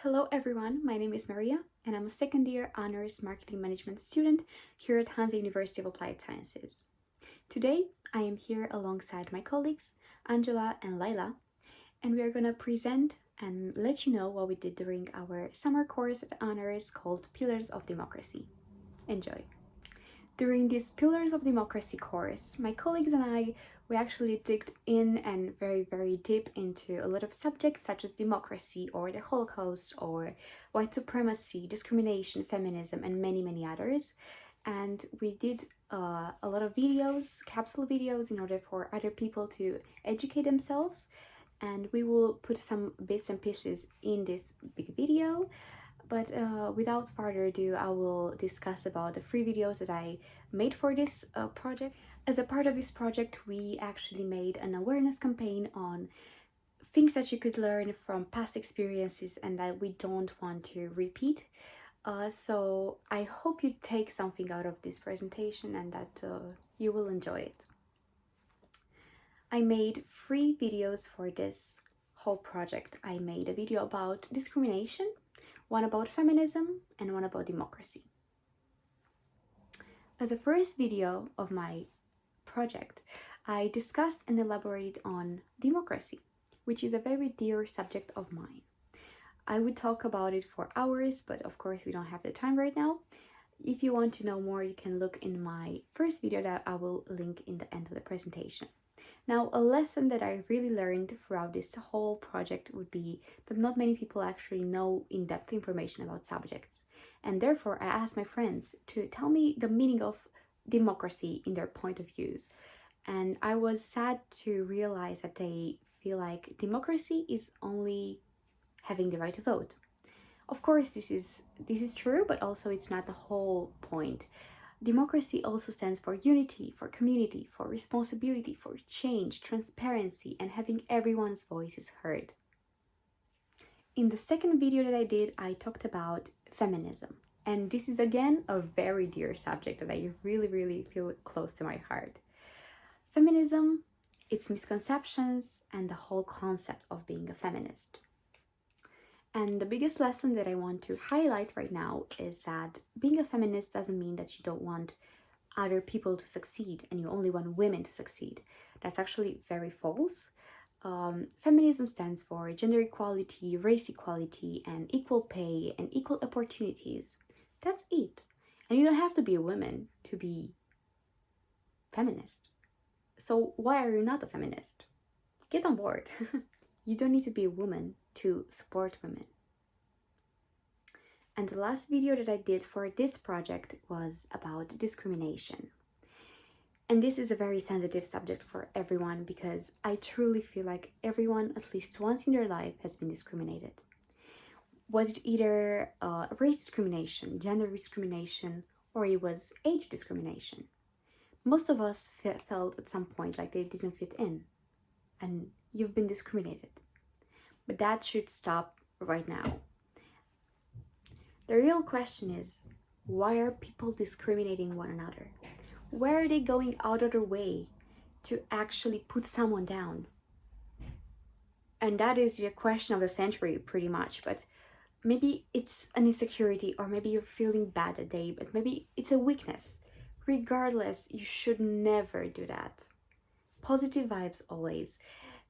Hello everyone, my name is Maria and I'm a second year honors marketing management student here at Hansa University of Applied Sciences. Today I am here alongside my colleagues Angela and Laila, and we are going to present and let you know what we did during our summer course at honors called Pillars of Democracy. Enjoy! During this Pillars of Democracy course, my colleagues and I, we actually digged in and very deep into a lot of subjects such as democracy or the Holocaust or white supremacy, discrimination, feminism, and many others. And we did a lot of videos, capsule videos, in order for other people to educate themselves. And we will put some bits and pieces in this big video. But without further ado, I will discuss about the 3 videos that I made for this project. As a part of this project, we actually made an awareness campaign on things that you could learn from past experiences and that we don't want to repeat. So I hope you take something out of this presentation and that you will enjoy it. I made 3 videos for this whole project. I made a video about discrimination, one about feminism, and one about democracy. As a first video of my project, I discussed and elaborated on democracy, which is a very dear subject of mine. I would talk about it for hours, but of course we don't have the time right now. If you want to know more, you can look in my first video that I will link in the end of the presentation. Now, a lesson that I really learned throughout this whole project would be that not many people actually know in-depth information about subjects. And therefore, I asked my friends to tell me the meaning of democracy in their point of views. And I was sad to realize that they feel like democracy is only having the right to vote. Of course, this is true, but also it's not the whole point. Democracy also stands for unity, for community, for responsibility, for change, transparency, and having everyone's voices heard. In the second video that I did, I talked about feminism. And this is again a very dear subject that I really feel close to my heart. Feminism, its misconceptions, and the whole concept of being a feminist. And the biggest lesson that I want to highlight right now is that being a feminist doesn't mean that you don't want other people to succeed and you only want women to succeed. That's actually very false. Feminism stands for gender equality, race equality, and equal pay and equal opportunities. That's it. And you don't have to be a woman to be feminist. So why are you not a feminist? Get on board. You don't need to be a woman to support women. And the last video that I did for this project was about discrimination. And this is a very sensitive subject for everyone because I truly feel like everyone at least once in their life has been discriminated. Was it either race discrimination, gender discrimination, or it was age discrimination? Most of us felt at some point like they didn't fit in, and you've been discriminated. But that should stop right now. The real question is, why are people discriminating one another? Where are they going out of their way to actually put someone down? And that is the question of the century, pretty much. But maybe it's an insecurity, or maybe you're feeling bad that day, but maybe it's a weakness. Regardless, you should never do that. Positive vibes always.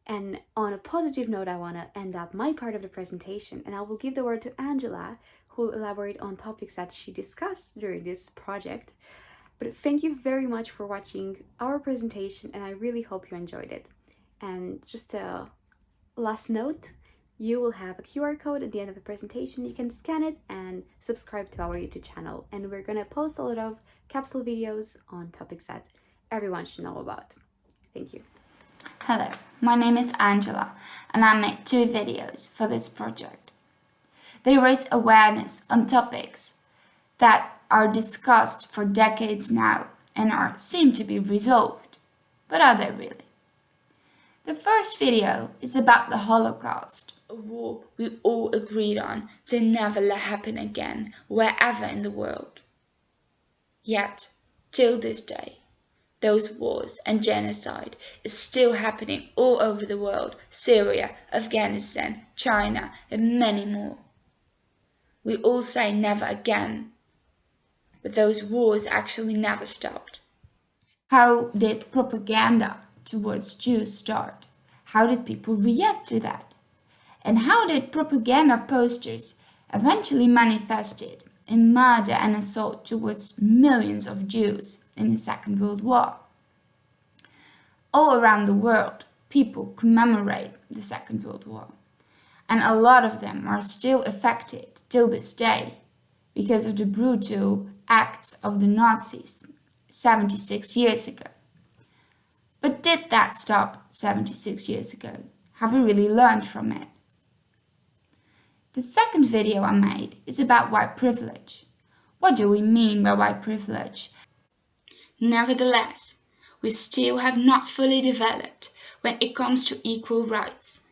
And on a positive note, I want to end up my part of the presentation, and I will give the word to Angela, who will elaborate on topics that she discussed during this project. But thank you very much for watching our presentation, and I really hope you enjoyed it. And just a last note, you will have a QR code at the end of the presentation. You can scan it and subscribe to our YouTube channel. And we're gonna post a lot of capsule videos on topics that everyone should know about. Thank you. Hello, my name is Angela, and I made 2 videos for this project. They raise awareness on topics that are discussed for decades now and are seem to be resolved. But are they really? The first video is about the Holocaust, a war we all agreed on to never let happen again wherever in the world. Yet, till this day, those wars and genocide is still happening all over the world: Syria, Afghanistan, China, and many more. We all say never again, but those wars actually never stopped. How did propaganda towards Jews start? How did people react to that? And how did propaganda posters eventually manifested in murder and assault towards millions of Jews in the Second World War? All around the world, people commemorate the Second World War, and a lot of them are still affected till this day because of the brutal acts of the Nazis 76 years ago. But did that stop 76 years ago? Have we really learned from it? The second video I made is about white privilege. What do we mean by white privilege? Nevertheless, we still have not fully developed when it comes to equal rights.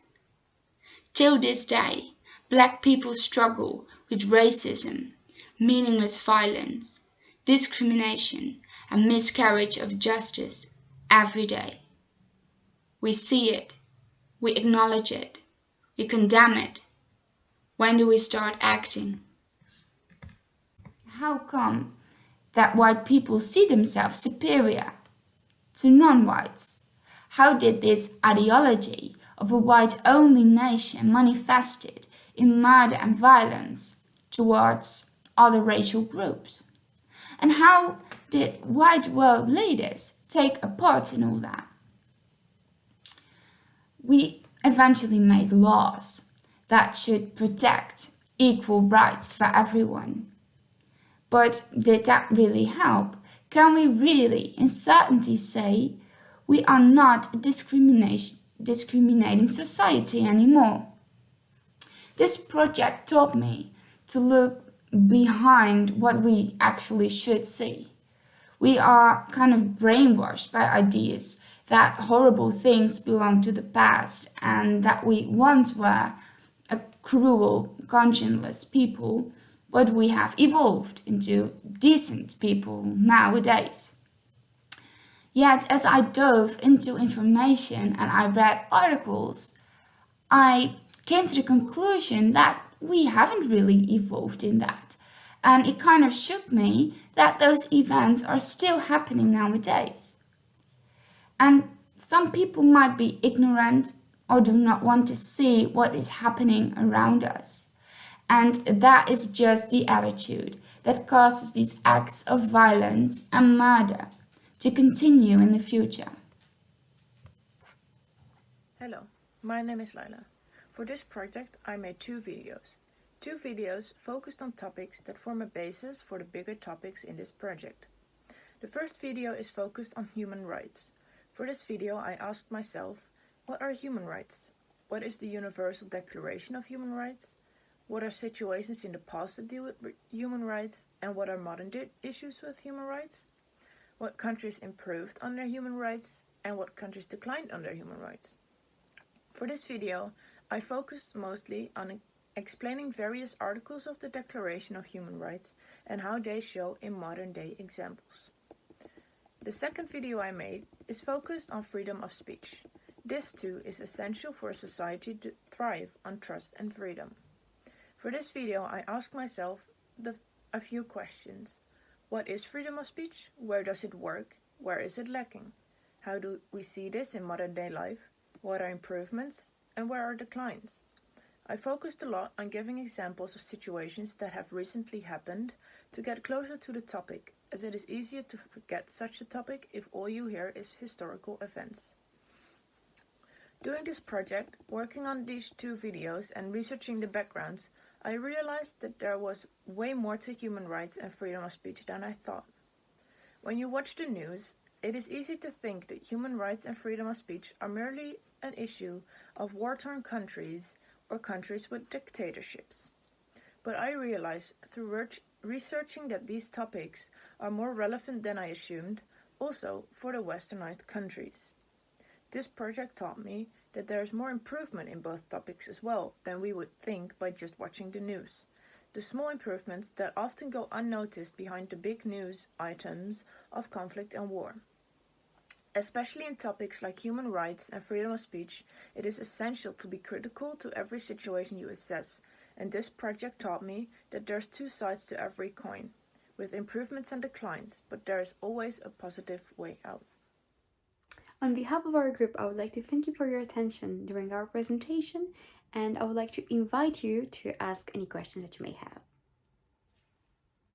Till this day, black people struggle with racism, meaningless violence, discrimination, and miscarriage of justice every day. We see it, we acknowledge it, we condemn it. When do we start acting? How come that white people see themselves superior to non-whites? How did this ideology of a white-only nation manifested in murder and violence towards other racial groups? And how did white world leaders take a part in all that? We eventually made laws that should protect equal rights for everyone. But did that really help? Can we really, in certainty, say we are not a discriminating society anymore? This project taught me to look behind what we actually should see. We are kind of brainwashed by ideas that horrible things belong to the past and that we once were a cruel, conscienceless people, but we have evolved into decent people nowadays. Yet, as I dove into information and I read articles, I came to the conclusion that we haven't really evolved in that. And it kind of shook me that those events are still happening nowadays. And some people might be ignorant or do not want to see what is happening around us. And that is just the attitude that causes these acts of violence and murder to continue in the future. Hello, my name is Laila. For this project I made two videos. Two videos focused on topics that form a basis for the bigger topics in this project. The first video is focused on human rights. For this video I asked myself, what are human rights? What is the Universal Declaration of Human Rights? What are situations in the past that deal with human rights? And what are modern issues with human rights? What countries improved under human rights? And what countries declined under human rights? For this video, I focused mostly on explaining various articles of the Declaration of Human Rights and how they show in modern day examples. The second video I made is focused on freedom of speech. This too is essential for a society to thrive on trust and freedom. For this video I asked myself a few questions. What is freedom of speech? Where does it work? Where is it lacking? How do we see this in modern day life? What are improvements and where are declines? I focused a lot on giving examples of situations that have recently happened to get closer to the topic, as it is easier to forget such a topic if all you hear is historical events. During this project, working on these two videos and researching the backgrounds, I realized that there was way more to human rights and freedom of speech than I thought. When you watch the news, it is easy to think that human rights and freedom of speech are merely an issue of war-torn countries or countries with dictatorships. But I realized through researching that these topics are more relevant than I assumed, also for the westernized countries. This project taught me that there is more improvement in both topics as well than we would think by just watching the news. The small improvements that often go unnoticed behind the big news items of conflict and war. Especially in topics like human rights and freedom of speech, it is essential to be critical to every situation you assess and this project taught me that there's two sides to every coin, with improvements and declines, but there is always a positive way out. On behalf of our group, I would like to thank you for your attention during our presentation, and I would like to invite you to ask any questions that you may have.